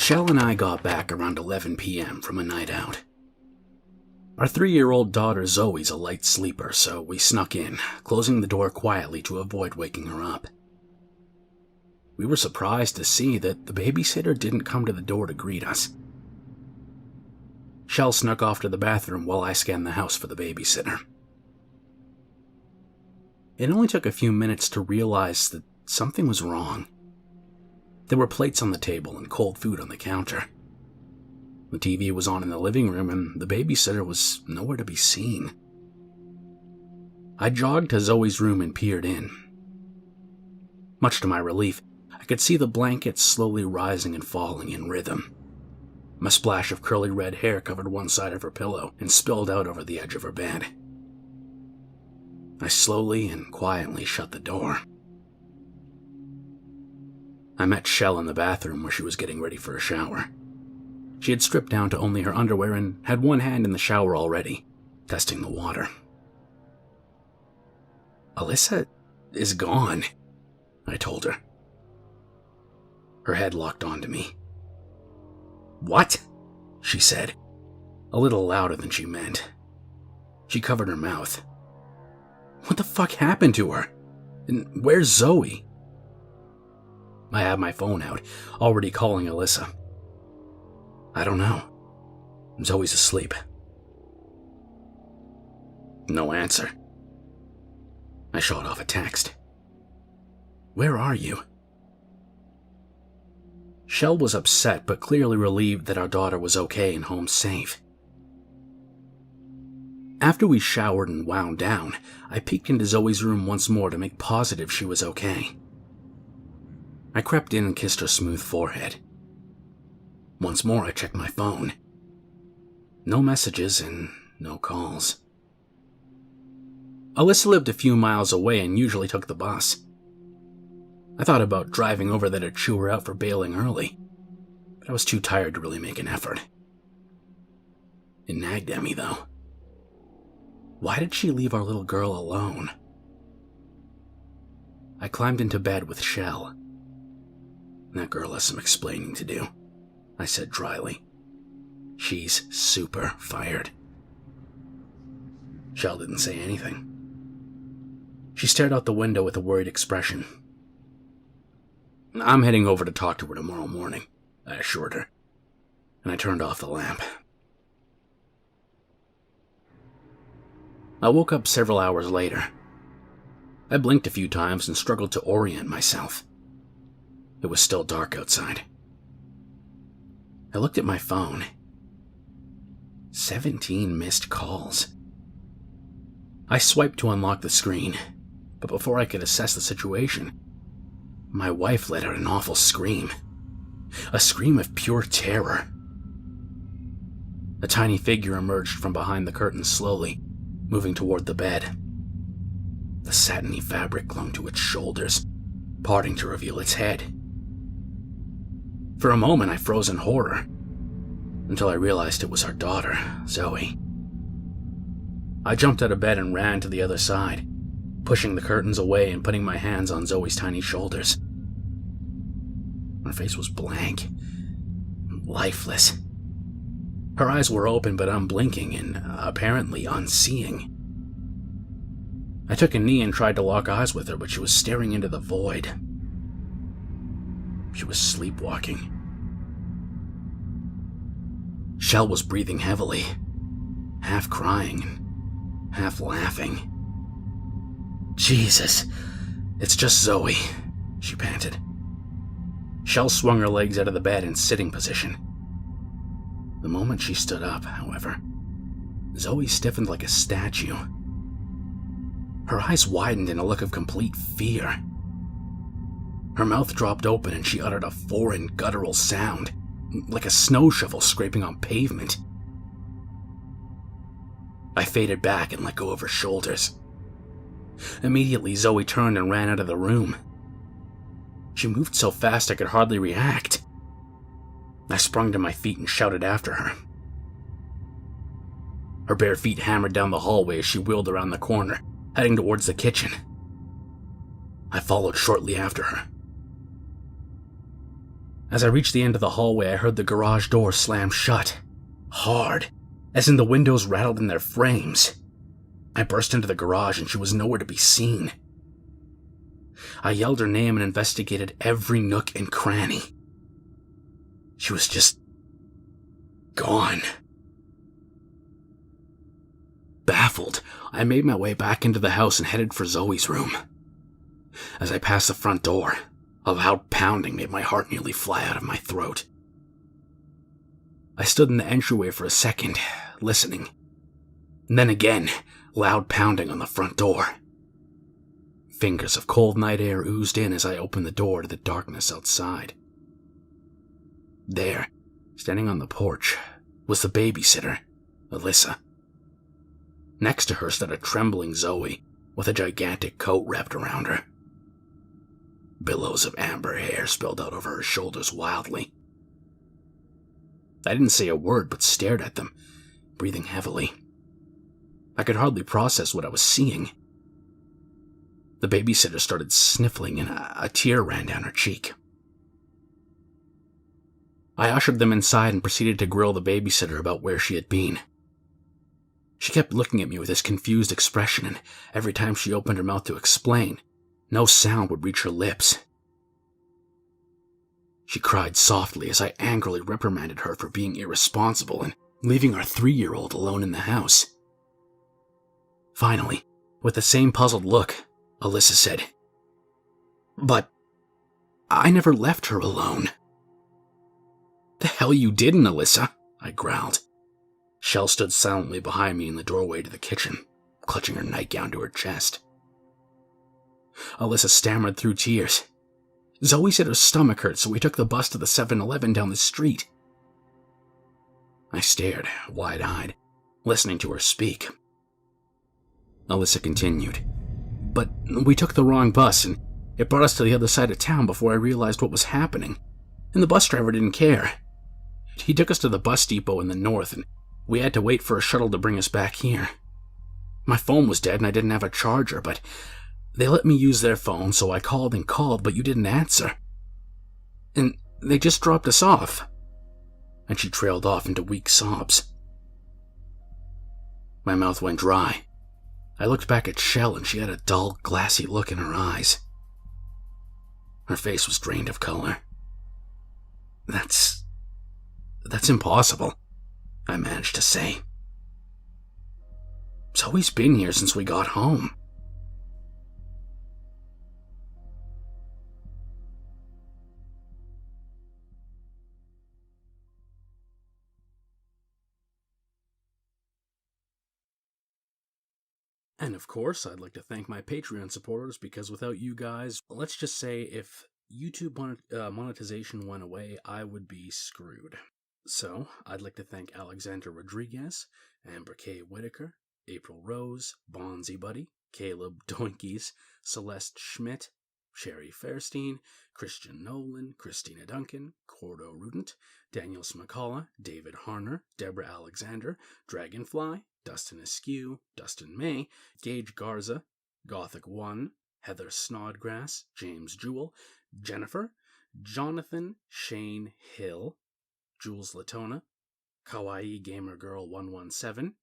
Shell and I got back around 11 p.m. from a night out. Our 3-year-old daughter Zoe's a light sleeper, so we snuck in, closing the door quietly to avoid waking her up. We were surprised to see that the babysitter didn't come to the door to greet us. Shell snuck off to the bathroom while I scanned the house for the babysitter. It only took a few minutes to realize that something was wrong. There were plates on the table and cold food on the counter. The TV was on in the living room and the babysitter was nowhere to be seen. I jogged to Zoe's room and peered in. Much to my relief, I could see the blankets slowly rising and falling in rhythm. A splash of curly red hair covered one side of her pillow and spilled out over the edge of her bed. I slowly and quietly shut the door. I met Shell in the bathroom where she was getting ready for a shower. She had stripped down to only her underwear and had one hand in the shower already, testing the water. "Alyssa is gone," I told her. Her head locked onto me. "What?" she said, a little louder than she meant. She covered her mouth. "What the fuck happened to her? And where's Zoe?" I had my phone out, already calling Alyssa. "I don't know. Zoe's asleep." No answer. I shot off a text. "Where are you?" Shell was upset but clearly relieved that our daughter was okay and home safe. After we showered and wound down, I peeked into Zoe's room once more to make positive she was okay. I crept in and kissed her smooth forehead. Once more I checked my phone. No messages and no calls. Alyssa lived a few miles away and usually took the bus. I thought about driving over there to chew her out for bailing early, but I was too tired to really make an effort. It nagged at me, though. Why did she leave our little girl alone? I climbed into bed with Shell. "That girl has some explaining to do," I said dryly. "She's super fired." Shell didn't say anything. She stared out the window with a worried expression. "I'm heading over to talk to her tomorrow morning," I assured her, and I turned off the lamp. I woke up several hours later. I blinked a few times and struggled to orient myself. It was still dark outside. I looked at my phone. 17 missed calls. I swiped to unlock the screen, but before I could assess the situation, my wife let out an awful scream. A scream of pure terror. A tiny figure emerged from behind the curtains slowly, moving toward the bed. The satiny fabric clung to its shoulders, parting to reveal its head. For a moment I froze in horror, until I realized it was our daughter, Zoe. I jumped out of bed and ran to the other side, pushing the curtains away and putting my hands on Zoe's tiny shoulders. Her face was blank, lifeless. Her eyes were open but unblinking and apparently unseeing. I took a knee and tried to lock eyes with her, but she was staring into the void. She was sleepwalking. Shell was breathing heavily, half crying and half laughing. "Jesus, it's just Zoe," she panted. Shell swung her legs out of the bed in sitting position. The moment she stood up, however, Zoe stiffened like a statue. Her eyes widened in a look of complete fear. Her mouth dropped open and she uttered a foreign, guttural sound, like a snow shovel scraping on pavement. I faded back and let go of her shoulders. Immediately, Zoe turned and ran out of the room. She moved so fast I could hardly react. I sprung to my feet and shouted after her. Her bare feet hammered down the hallway as she wheeled around the corner, heading towards the kitchen. I followed shortly after her. As I reached the end of the hallway, I heard the garage door slam shut. Hard, as in the windows rattled in their frames. I burst into the garage and she was nowhere to be seen. I yelled her name and investigated every nook and cranny. She was just gone. Baffled, I made my way back into the house and headed for Zoe's room. As I passed the front door, a loud pounding made my heart nearly fly out of my throat. I stood in the entryway for a second, listening. And then again, loud pounding on the front door. Fingers of cold night air oozed in as I opened the door to the darkness outside. There, standing on the porch, was the babysitter, Alyssa. Next to her stood a trembling Zoe, with a gigantic coat wrapped around her. Billows of amber hair spilled out over her shoulders wildly. I didn't say a word, but stared at them, breathing heavily. I could hardly process what I was seeing. The babysitter started sniffling and a tear ran down her cheek. I ushered them inside and proceeded to grill the babysitter about where she had been. She kept looking at me with this confused expression, and every time she opened her mouth to explain, no sound would reach her lips. She cried softly as I angrily reprimanded her for being irresponsible and leaving our 3-year-old alone in the house. Finally, with the same puzzled look, Alyssa said, "But I never left her alone." "The hell you didn't, Alyssa," I growled. Shell stood silently behind me in the doorway to the kitchen, clutching her nightgown to her chest. Alyssa stammered through tears. "Zoe said her stomach hurt, so we took the bus to the 7-Eleven down the street." I stared, wide-eyed, listening to her speak. Alyssa continued, "But we took the wrong bus, and it brought us to the other side of town before I realized what was happening, and the bus driver didn't care. He took us to the bus depot in the north, and we had to wait for a shuttle to bring us back here. My phone was dead and I didn't have a charger, but they let me use their phone, so I called and called, but you didn't answer. And they just dropped us off." And she trailed off into weak sobs. My mouth went dry. I looked back at Shell and she had a dull, glassy look in her eyes. Her face was drained of color. That's impossible," I managed to say. "Zoe's been here since we got home." And of course, I'd like to thank my Patreon supporters, because without you guys, let's just say if YouTube monetization went away, I would be screwed. So, I'd like to thank Alexander Rodriguez, Amber K. Whitaker, April Rose, Bonzi Buddy, Caleb Doinkies, Celeste Schmidt, Sherry Fairstein, Christian Nolan, Christina Duncan, Cordo Rudent, Daniel Smacala, David Harner, Deborah Alexander, Dragonfly, Dustin Askew, Dustin May, Gage Garza, Gothic One, Heather Snodgrass, James Jewell, Jennifer, Jonathan Shane Hill, Jules Latona, Kawaii Gamer Girl 117,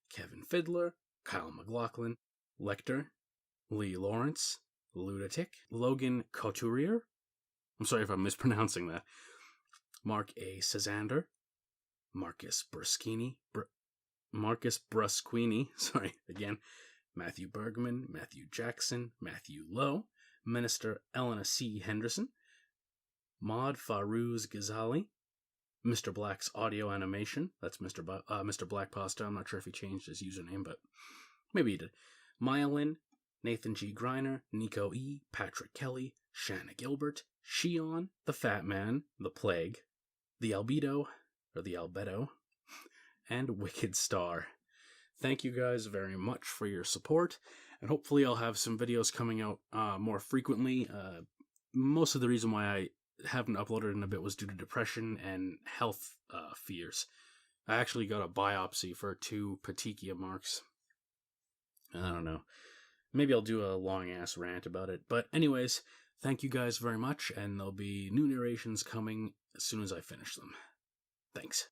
Kevin Fiddler, Kyle McLaughlin, Lecter, Lee Lawrence, Lunatic, Logan Couturier, I'm sorry if I'm mispronouncing that, Mark A. Cesander, Marcus Brusquini, sorry, again, Matthew Bergman, Matthew Jackson, Matthew Lowe, Minister Elena C. Henderson, Maud Farouz Ghazali, Mr. Black's audio animation, that's Mr. Black Pasta, I'm not sure if he changed his username, but maybe he did, Myelin, Nathan G. Griner, Nico E., Patrick Kelly, Shanna Gilbert, Shion, The Fat Man, The Plague, The Albedo, and Wicked Star. Thank you guys very much for your support, and hopefully I'll have some videos coming out more frequently. Most of the reason why I haven't uploaded in a bit was due to depression and health fears. I actually got a biopsy for 2 petechia marks. I don't know. Maybe I'll do a long-ass rant about it. But anyways, Thank you guys very much, and there'll be new narrations coming as soon as I finish them. Thanks.